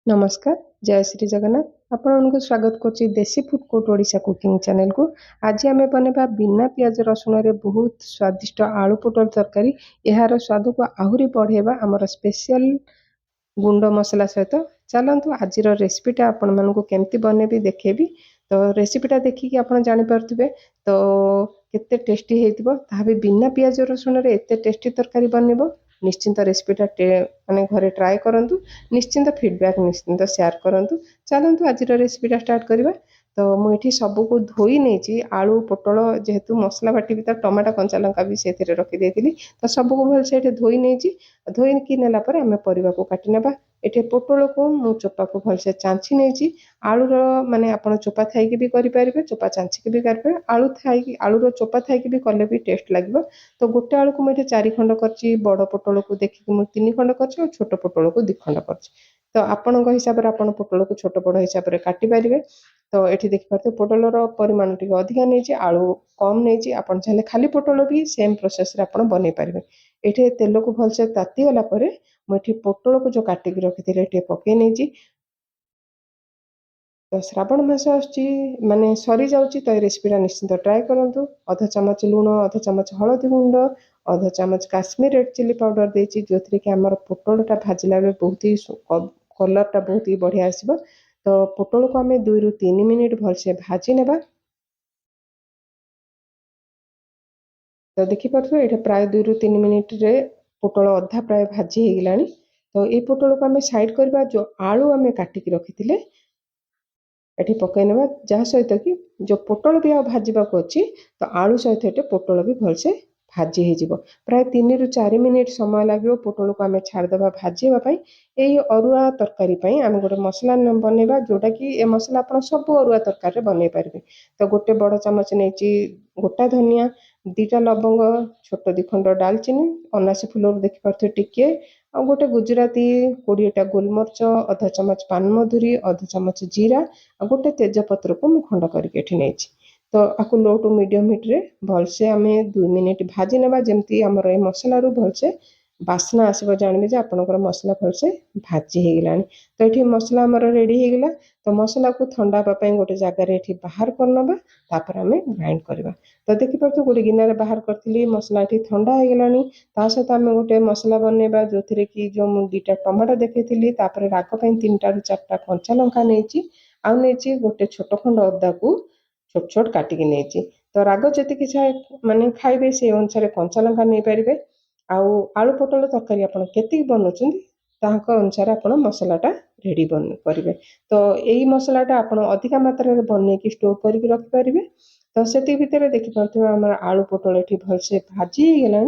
नमस्कार जय श्री जगन्नाथ आपको स्वागत करछि देसी food court Odisha cooking channel को। आज आम बनवा बिना पियाज रसुण रे बहुत स्वादिष्ट आलू पोटल तरकारी। यार स्वाद को आहरी बढ़ेवा आमर स्पेशल गुंड मसला सहित चलतु आज रेसिपीटा आपण मानक केमती बनेबी देखेबी। तो रेसिपीटा देखिकी आप जानीपे तो केते टेस्टी होइतिबो ताहा भी बिना पियाज रसुण रे एते टेस्टी तरकारी बनइबो। निश्चिंत रेसिपीटा माने घरे ट्राए करंतु, निश्चिंत फीडबैक निश्चिंत शेयर करंतु। चलतु आज रेसिपीटा स्टार्ट करबा। तो मुझे सबको धोई नहीं आलू पोटल जेहेतु मसला बाटी तो टमाटो कंचा लंका भी से रखी तो सबको भलसे धोई नहीं धोईकी नेलापर आम परिवा को काटी नेबा। एटे पोटल को मु चोपा को भलसे चांची नहीं आलूर माने आपण चोपा थाई भी करें चोपा चांचिकी भी करें आलू थाई आलूर चोपा थाई भी कले भी टेस्ट लगे। तो गोटे आलू को मुझे 4 खंड कर बड़ पोटल को देखिए मुझे 3 खंड कर छोट पोटल को 2 खंड कर। तो आपण हिसाब से आपण पोटल को छोट बड़ हिसाब से काटी पारे। तो ये देखिए पोटलर परिमाण टी अधिका नहीं आलू कम नहीं आपड़ चाहिए खाली पोटल भी सेम प्रोसेस आप बन पारे। ये तेल को भलसे ताती गला मुझे पोटल को जो काटिक रखी पकई नहीं। तो श्रावण मास माने सरी जाउची तो रेसिपीटा निश्चिंत ट्राए करंतु। आधा चामच लूण आधा चामच हलदी गुंड आधा चामच काश्मीर रेड चिली पाउडर देची जो थी कि आमर पोटलटा भाजिला बेले बहुत ही कलरटा बहुत ही बढ़िया आसीबो। तो पोटल को आम 2 ରୁ 3 मिनिट भलसे भाजी नेबा। तो देखिपे ये प्राय 2 ରୁ 3 मिनिट रे पोटल अधा प्राय भाजी हो गलानी। तो ये पोटल को आम साइड करबा जो आलू आम काटिक रखी एठी पकई नेबा जहाँ सहित कि जो पोटल भी भाजवाक अच्छी तो आलू सहित ये पोटल भी भलसे भाजी हो प्राय 3 ରୁ 4 मिनिट समय लगे पोटल को आम छाड़देवा भाजवाई। यही अरुआ तरकारी आम गोटे मसला बनवा जोटा कि ए मसला आप सब अरुआ तरकारी बनई पारे। तो गोटे बड़ चामच नहीं गोटा धनिया 2टा लवंग छोट 2 खंड डालचीनी अनासी फुल देखिपे टिके आ गोटे गुजराती 20टा गोलमरिच अधा चामच पान मधुरी अधा चामच जीरा आ गोटे तेजपत्र को मुझे खंड करके नहीं। तो आपको लो टू मीडियम हिट रे भलसे आम 2 मिनिट भाजी नेबा जमती आमर ए मसला रू भलसे बास्ना आसब जानवे जे आपणकर मसला भलसे भाजी हो गलानी। तो ये मसला आमर रेडी हो गला। तो मसला को ठंडा हाँपाई गोटे जगार ये बाहर करनबा तापर आम ग्राइंड करवा। तो देखिपे गोटे गिनार बाहर करी मसला ये ठंडा हो गलानी। ता सहित आम गोटे मसला बनवा जो थी कि जो 2टा टमाटो देखी राग 3टा ରୁ 4टा कंचा लंका नहीं आउ नहीं गोटे छोट खंड अदा को छोट छोट काटिक नहीं। तो राग जी माने खाइबे से अनुसार कंचा लंका नहीं पारे। आलू पोटल तरकारी आप केति बनाऊँ अनुसार आप मसलाटा रेडी करेंगे। तो यही मसलाटा आप अधिका मात्रा बनईकि स्टोर करके रखिपारे। तो से भितर देखिपे आम आलू पोटल ये भलसे भाजी हो गला।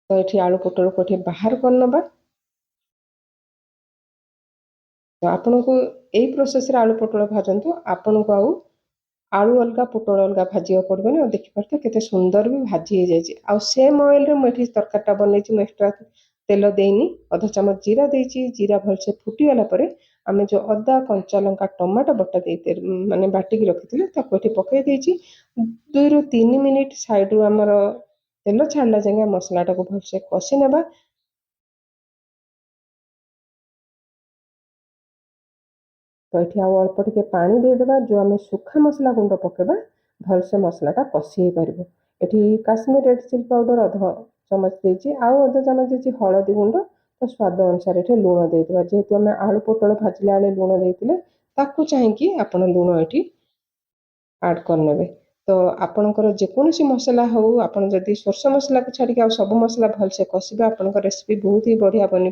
तो ये आलू पोटल को ये बाहर करनबा। तो आपन को यही प्रोसेस रे आलू पोटल भाजतु आपन को आलू अलग पोटल अलग भाजा पड़े और देखिपे केते सुंदर भी भाजी हो जाए। सेम ऑयल रे मुझे तरकारीटा बनई एक्सट्रा तेल देनी अधा चामच जीरा देची जीरा भलसे फुटीगला आम जो अदा कंचा लंका टमाटो बटा दे माने बाटिक रखी ये पकई देची 2 ରୁ 3 मिनिट साइड रू आमर तेल छाड़ला जाए मसलाटा को भलसे कषि नेबा। तो ये अल्प टे पानी देदेबा जो आम सुखा मसला गुंड पकेबा भलसे मसलाटा कषि पार। ये काश्मीर रेड चिली पाउडर अधा चामच देची आउ अधा चामच देची हलदी गुंड। तो स्वाद अनुसार ये लुण देदेबा जेहेतु आम आलू पोटल भाजिला बेले लुण देते ताकू चाहिए आपण लुण ये आड करने। तो आपणकर जेकोसी मसला हो आप सोरष मसला को छाड़ी आ सब मसला भलसे कषिबा आपण रेसिपी बहुत ही बढ़िया बन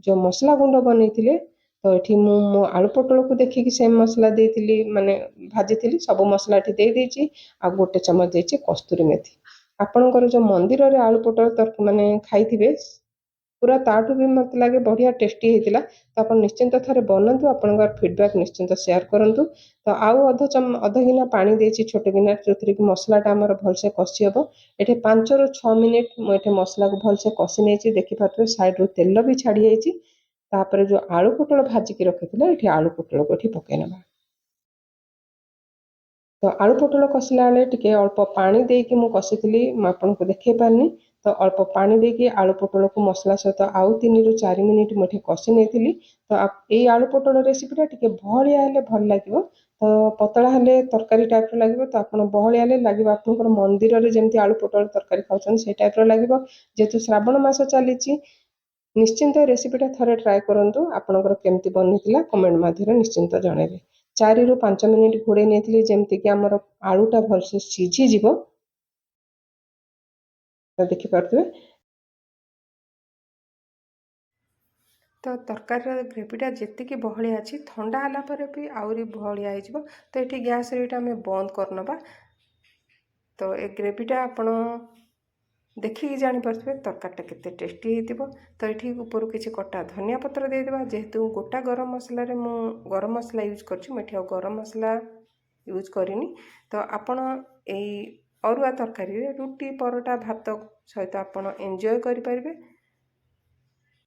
जो मसला गुंड बनई। तो ये मो आलू पोटल को देखिकी सेम मसला देती माने भाजी सब मसला ये आ गोटे चमच देती कस्तूरी मेथी। आपणकर जो मंदिर रे आलू पोटल तक माने खाई पूरा ताठू भी मत लगे बढ़िया टेस्टी होता। तो आप निश्चिंत थे बनतु आपण फीडबैक निश्चिंत शेयर करूँ। तो आउ अध गिना पानी देची छोट गिना जो थी कि मसलाटा आमर भलसे कषि हम ये 5 ରୁ 6 मिनिट मुझे मसला को भलसे कषि नहीं देखिपे साइड रू तेल भी छाड़ी जाइए। तापर जो आलू पोटल भाजिकी रखी ये आलू पोटल को ये पकई नेबा। तो आलू पोटल कषिला बेले टे अल्प पानी देकी मुझे कषि आपको देखई पारनी। ତ ଅଳ୍ପ ପାଣି ଦେଇକି ଆଳୁ ପୋଟଳକୁ ମସଲା ସହିତ ଆଉ 3 ରୁ 4 ମିନିଟ୍ ମୁଁ ଏଠି କଷି ନେଇଥିଲି। ତ ଏଇ ଆଳୁ ପୋଟଳ ରେସିପିଟା ଟିକେ ବହଳିଆ ହେଲେ ଭଲ ଲାଗିବ। ତ ପତଳା ହେଲେ ତରକାରୀ ଟାଇପ୍ର ଲାଗିବ। ତ ଆପଣ ବହଳିଆ ହେଲେ ଲାଗିବ ଆପଣଙ୍କର ମନ୍ଦିରରେ ଯେମିତି ଆଳୁ ପୋଟଳ ତରକାରୀ ଖାଉଛନ୍ତି ସେଇ ଟାଇପ୍ର ଲାଗିବ। ଯେହେତୁ ଶ୍ରାବଣ ମାସ ଚାଲିଛି, ନିଶ୍ଚିନ୍ତ ରେସିପିଟା ଥରେ ଟ୍ରାଏ କରନ୍ତୁ। ଆପଣଙ୍କର କେମିତି ବନିଥିଲା କମେଣ୍ଟ ମାଧ୍ୟମରେ ନିଶ୍ଚିନ୍ତ ଜଣାଇବେ। 4 ରୁ 5 ମିନିଟ୍ ଘୋଡ଼େଇ ନେଇଥିଲି ଯେମିତିକି ଆମର ଆଳୁଟା ଭଲସେ ସିଝିଯିବ। ଦେଖିପାରୁଥିବେ ତ ତରକାରୀର ଗ୍ରେଭିଟା ଯେତିକି ବହଳିଆ ଅଛି ଥଣ୍ଡା ହେଲା ପରେ ବି ଆହୁରି ବହଳିଆ ହେଇଯିବ। ତ ଏଠି ଗ୍ୟାସ୍ରେ ଏଇଟା ଆମେ ବନ୍ଦ କରିନେବା। ତ ଏ ଗ୍ରେଭିଟା ଆପଣ ଦେଖିକି ଜାଣିପାରୁଥିବେ ତରକାରୀଟା କେତେ ଟେଷ୍ଟି ହେଇଥିବ। ତ ଏଠି ଉପରୁ କିଛି କଟା ଧନିଆ ପତ୍ର ଦେଇଦେବା। ଯେହେତୁ ଗୋଟା ଗରମ ମସଲାରେ ମୁଁ ଗରମ ମସଲା ୟୁଜ୍ କରିଛି, ମୁଁ ଏଠି ଆଉ ଗରମ ମସଲା ୟୁଜ୍ କରିନି। ତ ଆପଣ ଏଇ ଅରୁଆ ତରକାରୀରେ ରୁଟି, ପରଟା, ଭାତ ସହିତ ଆପଣ ଏନ୍ଜୟ କରିପାରିବେ।